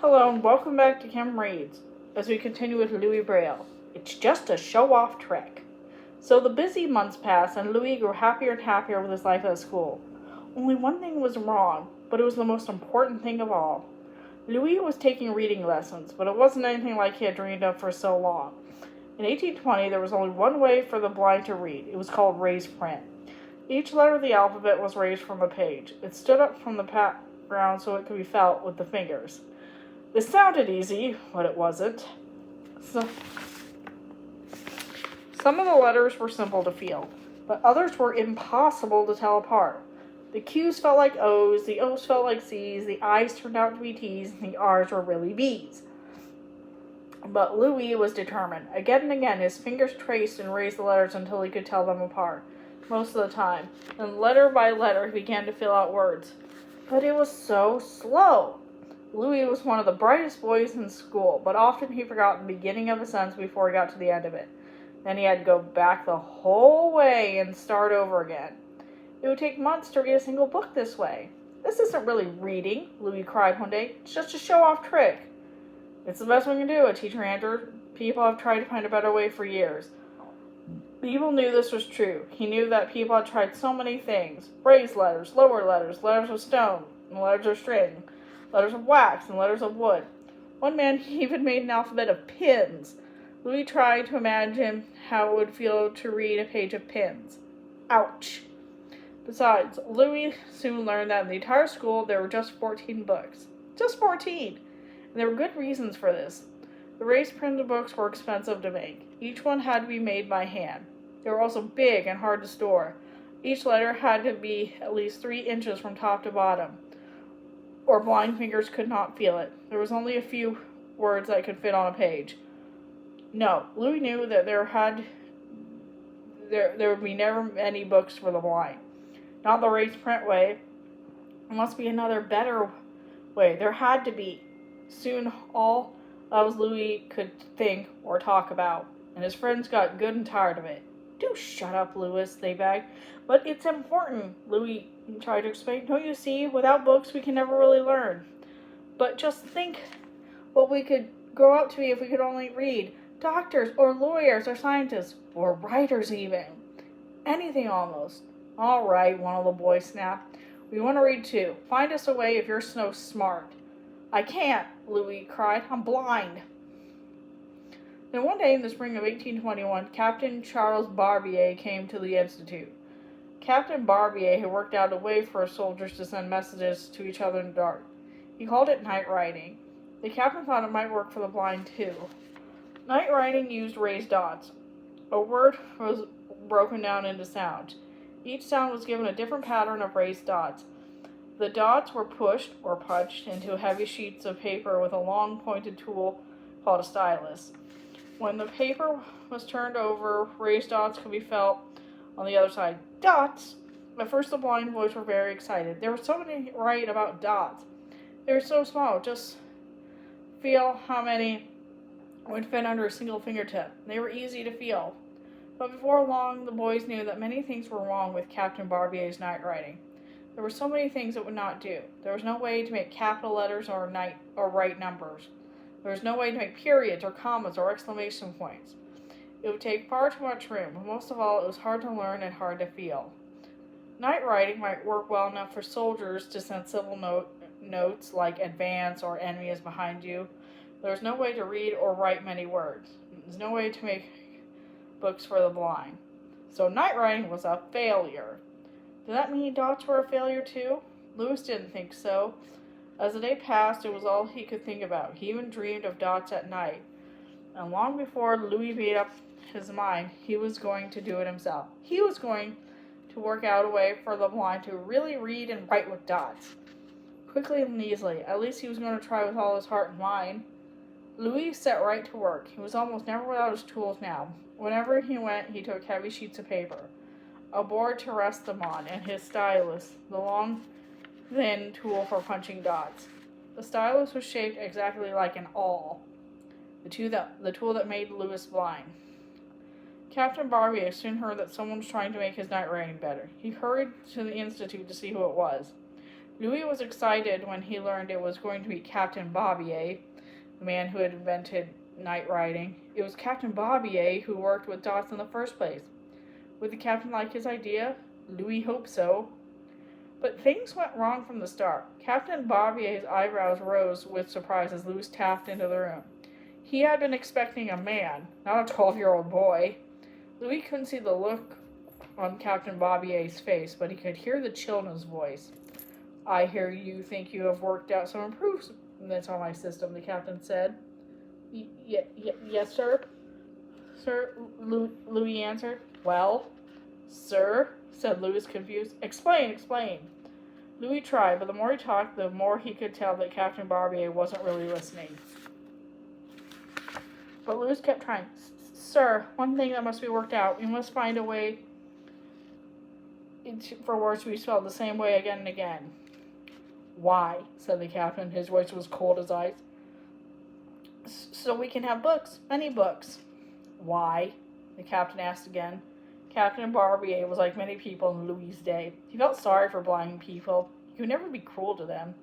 Hello and welcome back to Kim Reads, as we continue with Louis Braille. It's just a show-off trick. So the busy months passed and Louis grew happier and happier with his life at school. Only one thing was wrong, but it was the most important thing of all. Louis was taking reading lessons, but it wasn't anything like he had dreamed of for so long. In 1820, there was only one way for the blind to read. It was called raised print. Each letter of the alphabet was raised from a page. It stood up from the background so it could be felt with the fingers. This sounded easy, but it wasn't. Some of the letters were simple to feel, but others were impossible to tell apart. The Q's felt like O's, the O's felt like C's, the I's turned out to be T's, and the R's were really B's. But Louis was determined. Again and again, his fingers traced and raised the letters until he could tell them apart, most of the time. And letter by letter, he began to fill out words. But it was so slow. Louis was one of the brightest boys in school, but often he forgot the beginning of a sentence before he got to the end of it. Then he had to go back the whole way and start over again. It would take months to read a single book this way. This isn't really reading, Louis cried one day. It's just a show-off trick. It's the best we can do, a teacher answered. People have tried to find a better way for years. People knew this was true. He knew that people had tried so many things. Raised letters, lower letters, letters of stone, and letters of string. Letters of wax and letters of wood. One man even made an alphabet of pins. Louis tried to imagine how it would feel to read a page of pins. Ouch. Besides, Louis soon learned that in the entire school there were just 14 books. Just 14! And there were good reasons for this. The raised printed books were expensive to make. Each one had to be made by hand. They were also big and hard to store. Each letter had to be at least 3 inches from top to bottom, or blind fingers could not feel it. There was only a few words that could fit on a page. No, Louis knew that there would be never any books for the blind. Not the raised print way. There must be another better way. There had to be. Soon all that was Louis could think or talk about, and his friends got good and tired of it. Do shut up, Louis, they begged. But it's important, Louis tried to explain. Don't you see? Without books, we can never really learn. But just think what we could grow up to be if we could only read. Doctors or lawyers or scientists or writers even. Anything almost. All right, one of the boys snapped. We want to read too. Find us a way if you're so smart. I can't, Louis cried. I'm blind. Then one day in the spring of 1821, Captain Charles Barbier came to the Institute. Captain Barbier had worked out a way for soldiers to send messages to each other in the dark. He called it night writing. The captain thought it might work for the blind too. Night writing used raised dots. A word was broken down into sounds. Each sound was given a different pattern of raised dots. The dots were pushed or punched into heavy sheets of paper with a long pointed tool called a stylus. When the paper was turned over, raised dots could be felt on the other side. Dots! At first the blind boys were very excited. There were so many right about dots. They were so small, just feel how many would fit under a single fingertip. They were easy to feel. But before long, the boys knew that many things were wrong with Captain Barbier's night writing. There were so many things it would not do. There was no way to make capital letters or write numbers. There was no way to make periods or commas or exclamation points. It would take far too much room, but most of all, it was hard to learn and hard to feel. Night writing might work well enough for soldiers to send civil notes like advance or enemy is behind you. There was no way to read or write many words. There was no way to make books for the blind. So night writing was a failure. Did that mean dots were a failure too? Louis didn't think so. As the day passed, it was all he could think about. He even dreamed of dots at night. And long before Louis made up his mind, he was going to do it himself. He was going to work out a way for the blind to really read and write with dots. Quickly and easily. At least he was going to try with all his heart and mind. Louis set right to work. He was almost never without his tools now. Whenever he went, he took heavy sheets of paper, a board to rest them on, and his stylus, the long, thin tool for punching dots. The stylus was shaped exactly like an awl, the tool that made Louis blind. Captain Barbier soon heard that someone was trying to make his night writing better. He hurried to the institute to see who it was. Louis was excited when he learned it was going to be Captain Barbier, the man who had invented night riding. It was Captain Barbier who worked with dots in the first place. Would the captain like his idea? Louis hoped so. But things went wrong from the start. Captain Barbier's eyebrows rose with surprise as Louis tapped into the room. He had been expecting a man, not a 12-year-old boy. Louis couldn't see the look on Captain Barbier's face, but he could hear the chill in his voice. I hear you think you have worked out some improvements on my system, the captain said. Yes, sir. Sir, Louis answered. Well, sir, said Louis, confused. Explain. Louis tried, but the more he talked, the more he could tell that Captain Barbier wasn't really listening. But Louis kept trying. Sir, one thing that must be worked out. We must find a way for words to be spelled the same way again and again. Why? Said the captain. His voice was cold as ice. So we can have books. Many books. Why? The captain asked again. Captain Barbier was like many people in Louis' day. He felt sorry for blind people. He could never be cruel to them.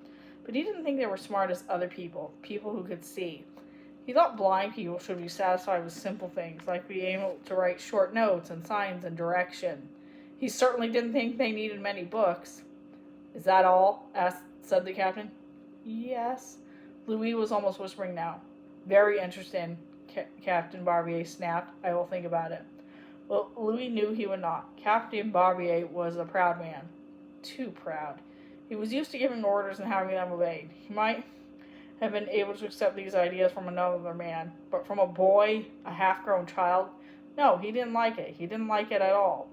But he didn't think they were smart as other people who could see. He thought blind people should be satisfied with simple things, like being able to write short notes and signs and direction. He certainly didn't think they needed many books. Is that all? Said the captain. Yes. Louis was almost whispering now. Very interesting, Captain Barbier snapped. I will think about it. Well, Louis knew he would not. Captain Barbier was a proud man. Too proud. He was used to giving orders and having them obeyed. He might have been able to accept these ideas from another man, but from a boy, a half-grown child, no, he didn't like it. He didn't like it at all.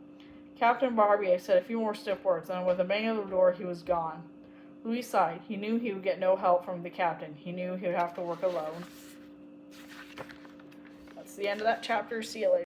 Captain Barbier said a few more stiff words, and with a bang of the door, he was gone. Louis sighed. He knew he would get no help from the captain. He knew he would have to work alone. That's the end of that chapter. See you later.